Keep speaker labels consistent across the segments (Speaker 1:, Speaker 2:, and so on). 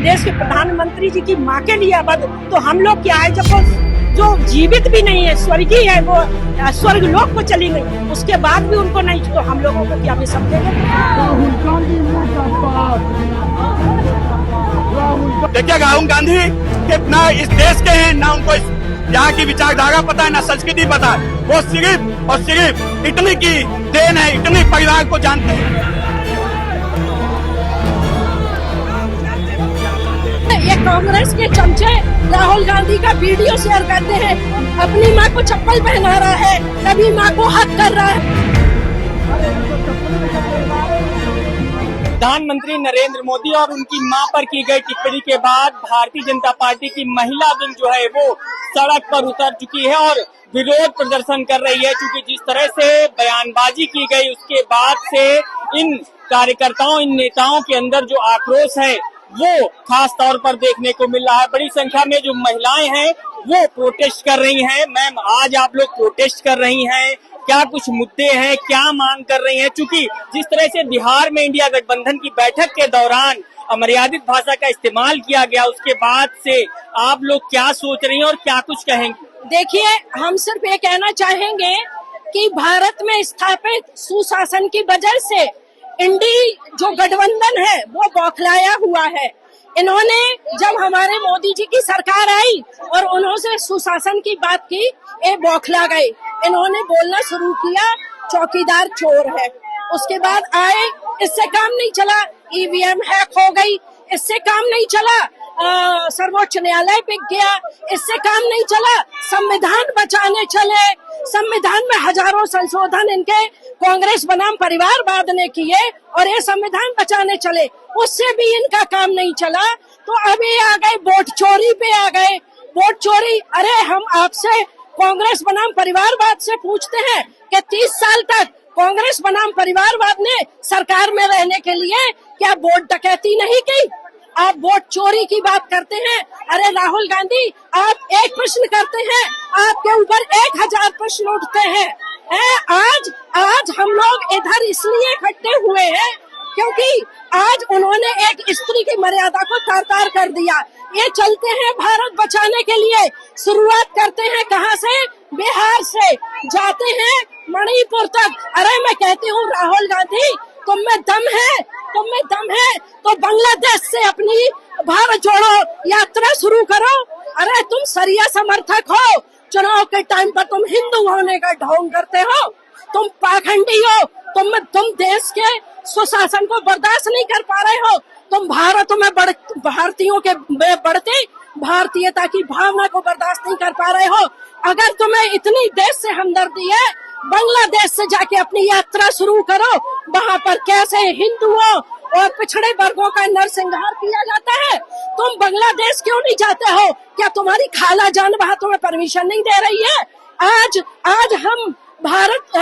Speaker 1: देश के प्रधानमंत्री जी की माँ के लिए अवध, तो हम लोग क्या है, जब वो जो जीवित भी नहीं है, स्वर्गीय है, वो स्वर्ग लोक को चली गई, उसके बाद भी उनको नहीं, तो हम लोगों को क्या भी समझेंगे।
Speaker 2: देखिए, राहुल गांधी के ना इस देश के हैं, ना उनको यहाँ की विचारधारा पता है, ना संस्कृति पता है। वो सिर्फ और सिर्फ इटली की देन है, इटली परिवार को जानते हैं।
Speaker 1: ये कांग्रेस के चमचे राहुल गांधी का वीडियो शेयर करते हैं, अपनी माँ को चप्पल पहना रहा है, कभी माँ को हक कर रहा है।
Speaker 3: प्रधानमंत्री नरेंद्र मोदी और उनकी मां पर की गई टिप्पणी के बाद भारतीय जनता पार्टी की महिला विंग जो है वो सड़क पर उतर चुकी है और विरोध प्रदर्शन कर रही है, क्योंकि जिस तरह से बयानबाजी की गई उसके बाद से इन कार्यकर्ताओं, इन नेताओं के अंदर जो आक्रोश है वो खास तौर पर देखने को मिल रहा है। बड़ी संख्या में जो महिलाएं हैं वो प्रोटेस्ट कर रही हैं। मैम, आज आप लोग प्रोटेस्ट कर रही हैं, क्या कुछ मुद्दे हैं, क्या मांग कर रही हैं? चूंकि जिस तरह से बिहार में इंडिया गठबंधन की बैठक के दौरान अमर्यादित भाषा का इस्तेमाल किया गया, उसके बाद से आप लोग क्या सोच रही हैं और क्या कुछ कहेंगे?
Speaker 1: देखिए, हम सिर्फ ये कहना चाहेंगे कि भारत में स्थापित सुशासन की वजह से इंडी जो गठबंधन है वो बौखलाया हुआ है। इन्होंने जब हमारे मोदी जी की सरकार आई और उन्होंने सुशासन की बात की, ये बौखला गए। इन्होंने बोलना शुरू किया चौकीदार चोर है। उसके बाद आए, इससे काम नहीं चला, ईवीएम हैक हो गई, इससे काम नहीं चला, सर्वोच्च न्यायालय पे गया, इससे काम नहीं चला, संविधान बचाने चले, संविधान में हजारों संशोधन इनके कांग्रेस बनाम परिवारवाद ने किए और ये संविधान बचाने चले, उससे भी इनका काम नहीं चला। तो अभी आ गए वोट चोरी पे आ गए। वोट चोरी, अरे हम आपसे कांग्रेस बनाम परिवारवाद से पूछते हैं कि 30 साल तक कांग्रेस बनाम परिवारवाद ने सरकार में रहने के लिए क्या वोट डकैती नहीं की? आप वोट चोरी की बात करते हैं। अरे राहुल गांधी, आप एक प्रश्न करते हैं, आपके ऊपर 1000 प्रश्न उठते हैं। आज हम लोग इधर इसलिए इकट्ठे हुए हैं क्योंकि आज उन्होंने एक स्त्री की मर्यादा को तार-तार कर दिया। ये चलते हैं भारत बचाने के लिए, शुरुआत करते हैं कहाँ से? बिहार से, जाते हैं मणिपुर तक। अरे मैं कहती हूँ राहुल गांधी, तुम में दम है तो बांग्लादेश से अपनी भारत जोड़ो यात्रा शुरू करो। अरे तुम सरिया समर्थक हो, चुनाव के टाइम पर तुम हिंदू होने का ढोंग करते हो, तुम पाखंडी हो, तुम देश के सुशासन को बर्दाश्त नहीं कर पा रहे हो, तुम भारत में भारतीयों के बढ़ती भारतीयता की भावना को बर्दाश्त नहीं कर पा रहे हो। अगर तुम्हें इतनी देश से हमदर्दी है, बांग्लादेश से जाके अपनी यात्रा शुरू करो। वहाँ पर कैसे हिंदुओं और पिछड़े वर्गों का नरसंहार किया जाता है। तुम बांग्लादेश क्यों नहीं जाते हो? क्या तुम्हारी खाला जान वहाँ तुम्हें परमिशन नहीं दे रही है? आज हम भारत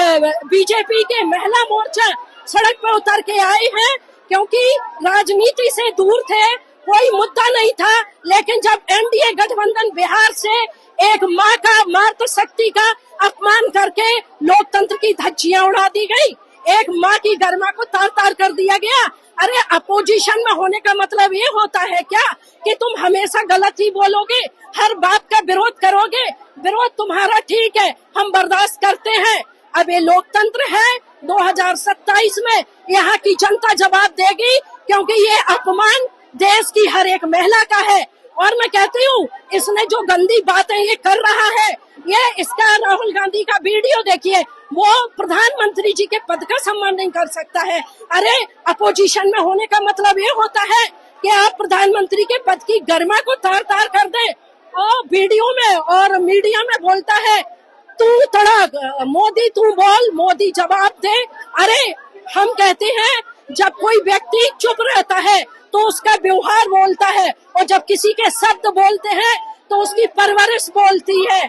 Speaker 1: बीजेपी के महिला मोर्चा सड़क पर उतर के आए हैं क्योंकि राजनीति से दूर थे, कोई मुद्दा नहीं था। लेकिन जब एनडीए गठबंधन बिहार से एक माँ का मातृशक्ति का अपमान करके लोकतंत्र की धज्जियां उड़ा दी गई, एक माँ की गरिमा को तार-तार कर दिया गया। अरे अपोजिशन में होने का मतलब ये होता है क्या कि तुम हमेशा गलत ही बोलोगे, हर बात का विरोध करोगे? विरोध तुम्हारा ठीक है, हम बर्दाश्त करते हैं। अब ये लोकतंत्र है, 2027 में यहाँ की जनता जवाब देगी, क्योंकि ये अपमान देश की हर एक महिला का है। और मैं कहती हूँ, इसने जो गंदी बातें ये कर रहा है, ये इसका राहुल गांधी का वीडियो देखिए, वो प्रधानमंत्री जी के पद का सम्मान नहीं कर सकता है। अरे अपोजिशन में होने का मतलब ये होता है कि आप प्रधानमंत्री के पद की गरिमा को तार-तार कर दे। और वीडियो में और मीडिया में बोलता है तू तड़क, मोदी तू बोल, मोदी जवाब दे। अरे हम कहते हैं जब कोई व्यक्ति चुप रहता है तो उसका व्यवहार बोलता है, और जब किसी के शब्द बोलते हैं तो उसकी परवरिश बोलती है।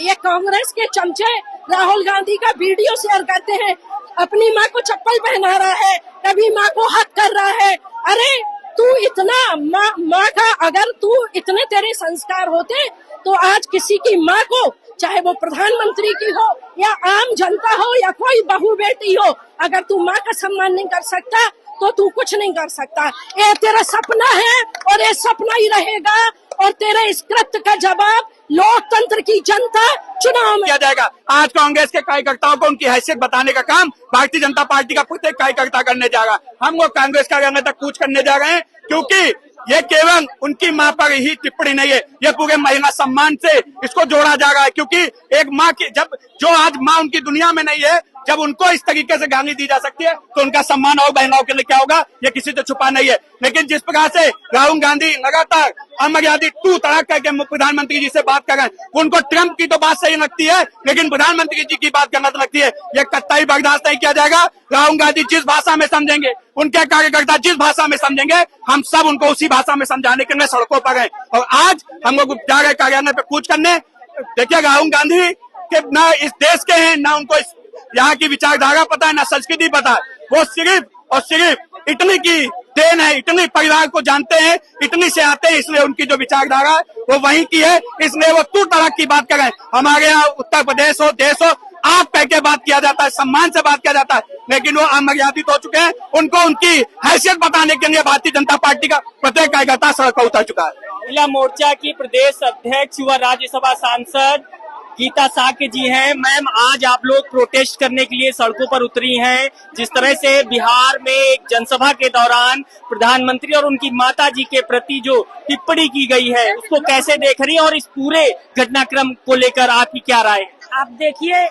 Speaker 1: ये कांग्रेस के चमचे राहुल गांधी का वीडियो शेयर करते हैं, अपनी माँ को चप्पल पहना रहा है, कभी माँ को हक कर रहा है। अरे तू इतना माँ का, अगर तू इतने तेरे संस्कार होते तो आज किसी की माँ को, चाहे वो प्रधानमंत्री की हो या आम जनता हो या कोई बहू बेटी हो, अगर तू माँ का सम्मान नहीं कर सकता तो तू कुछ नहीं कर सकता। ये तेरा सपना है और ये सपना ही रहेगा, और तेरे इस कृत्य का जवाब लोकतंत्र की जनता चुनाव में
Speaker 2: किया जाएगा। आज कांग्रेस के कार्यकर्ताओं को उनकी हैसियत बताने का काम भारतीय जनता पार्टी का प्रत्येक कार्यकर्ता करने जा रहा है। हम लोग कांग्रेस कार्यालय तक कूच करने जा रहे हैं, क्योंकि ये केवल उनकी मां पर ही टिप्पणी नहीं है, ये पूरे महिला सम्मान से इसको जोड़ा जा रहा है। क्योंकि एक माँ की जब जो आज माँ उनकी दुनिया में नहीं है, जब उनको इस तरीके से गाली दी जा सकती है तो उनका सम्मान और बहनों के लिए क्या होगा, ये किसी से छुपा नहीं है। लेकिन जिस प्रकार से राहुल गांधी लगातार अमर्यादित तू तड़ाक करके प्रधानमंत्री जी से बात कर रहे हैं, उनको ट्रंप की तो बात सही लगती है, लेकिन प्रधानमंत्री जी की बात गलत लगती है। ये कतई बर्दाश्त नहीं किया जाएगा। राहुल गांधी जिस भाषा में समझेंगे, उनके कार्यकर्ता जिस भाषा में समझेंगे, हम सब उनको उसी भाषा में समझाने के लिए सड़कों पर हैं। और आज हम लोग जा रहे कार्यालय पे कूच करने। देखिए, राहुल गांधी के न इस देश के हैं, न उनको यहाँ की विचारधारा पता है, न संस्कृति पता है। वो सिर्फ और सिर्फ इटली की देन है, इटली परिवार को जानते हैं, इटली से आते हैं, इसलिए उनकी जो विचारधारा है वो वहीं की है, इसलिए वो तू तड़ाक की बात कर रहे हैं। हमारे यहाँ उत्तर प्रदेश हो, देश हो, आप कह के बात किया जाता है, सम्मान से बात किया जाता है, लेकिन वो अमर्यादित हो चुके हैं। उनको उनकी हैसियत बताने के लिए भारतीय जनता पार्टी का प्रत्येक कार्यकर्ता सड़क पर उतर चुका है।
Speaker 3: महिला मोर्चा की प्रदेश अध्यक्ष व राज्यसभा सांसद गीता साक्य जी हैं। मैम, आज आप लोग प्रोटेस्ट करने के लिए सड़कों पर उतरी हैं। जिस तरह से बिहार में एक जनसभा के दौरान प्रधानमंत्री और उनकी माता जी के प्रति जो टिप्पणी की गई है, उसको कैसे देख रही हैं और इस पूरे घटनाक्रम को लेकर आपकी क्या राय है?
Speaker 1: आप देखिए,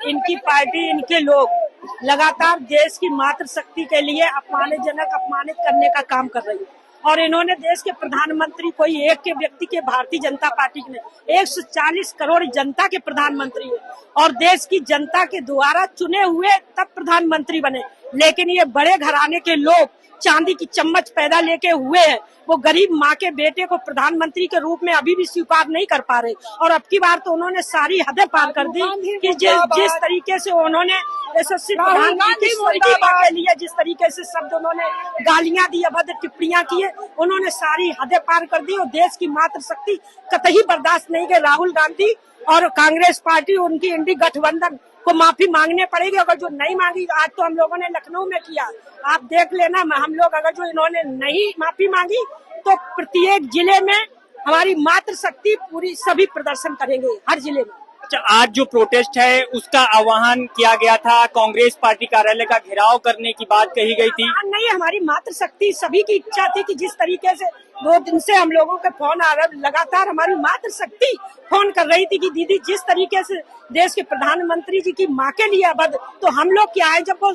Speaker 1: इनकी पार्टी, इनके लोग लगातार देश की मातृ शक्ति के लिए अपमानित करने का काम कर रही है। और इन्होंने देश के प्रधानमंत्री कोई एक के व्यक्ति के भारतीय जनता पार्टी के नहीं, 140 करोड़ जनता के प्रधानमंत्री है और देश की जनता के द्वारा चुने हुए तब प्रधानमंत्री बने। लेकिन ये बड़े घराने के लोग चांदी की चम्मच पैदा लेके हुए हैं, वो गरीब माँ के बेटे को प्रधानमंत्री के रूप में अभी भी स्वीकार नहीं कर पा रहे। और अब की बार तो उन्होंने सारी हदें पार कर दी कि जिस तरीके से उन्होंने यशस्वी प्रधानमंत्री की स्वर्गीयता के लिए जिस तरीके से शब्द उन्होंने गालियां दी, अभद्र टिप्पणियां की है, उन्होंने सारी हदें पार कर दी और देश की मातृ शक्ति कतई बर्दाश्त नहीं की। राहुल गांधी और कांग्रेस पार्टी, उनकी इंडी गठबंधन को माफी मांगने पड़ेगी। अगर जो नहीं मांगी, आज तो हम लोगों ने लखनऊ में किया, आप देख लेना, हम लोग अगर जो इन्होंने नहीं माफी मांगी तो प्रत्येक जिले में हमारी मातृ शक्ति पूरी सभी प्रदर्शन करेंगे, हर जिले में।
Speaker 3: अच्छा, आज जो प्रोटेस्ट है उसका आह्वान किया गया था, कांग्रेस पार्टी कार्यालय का घेराव करने की बात कही गई थी।
Speaker 1: नहीं, हमारी मातृ शक्ति सभी की इच्छा थी कि जिस तरीके से 2 दिन से हम लोगों के फोन आ रहे, लगातार हमारी मातृ शक्ति फोन कर रही थी कि दीदी जिस तरीके से देश के प्रधानमंत्री जी की माँ के लिए अभद्र, तो हम लोग क्या है, जब वो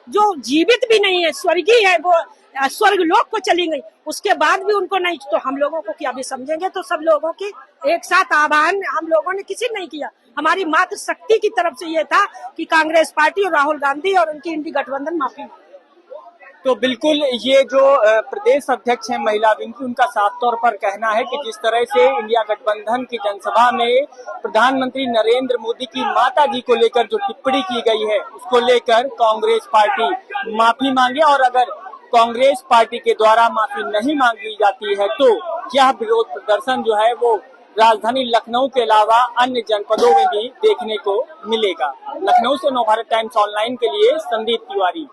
Speaker 1: जो जीवित भी नहीं है, स्वर्गीय है, वो स्वर्ग लोक को चली गई, उसके बाद भी उनको नहीं, तो हम लोगों को क्या भी समझेंगे। तो सब लोगों की एक साथ आह्वान हम लोगों ने किसी नहीं किया, हमारी मातृ शक्ति की तरफ से ये था कि कांग्रेस पार्टी और राहुल गांधी और उनकी इंडी गठबंधन माफी।
Speaker 3: तो बिल्कुल, ये जो प्रदेश अध्यक्ष है महिला विंग की, उनका साफ तौर पर कहना है कि जिस तरह से इंडिया गठबंधन की जनसभा में प्रधानमंत्री नरेंद्र मोदी की माता जी को लेकर जो टिप्पणी की गई है, उसको लेकर कांग्रेस पार्टी माफी मांगे, और अगर कांग्रेस पार्टी के द्वारा माफी नहीं मांगी जाती है तो यह विरोध प्रदर्शन जो है वो राजधानी लखनऊ के अलावा अन्य जनपदों में भी देखने को मिलेगा। लखनऊ से नवभारत टाइम्स ऑनलाइन के लिए संदीप तिवारी।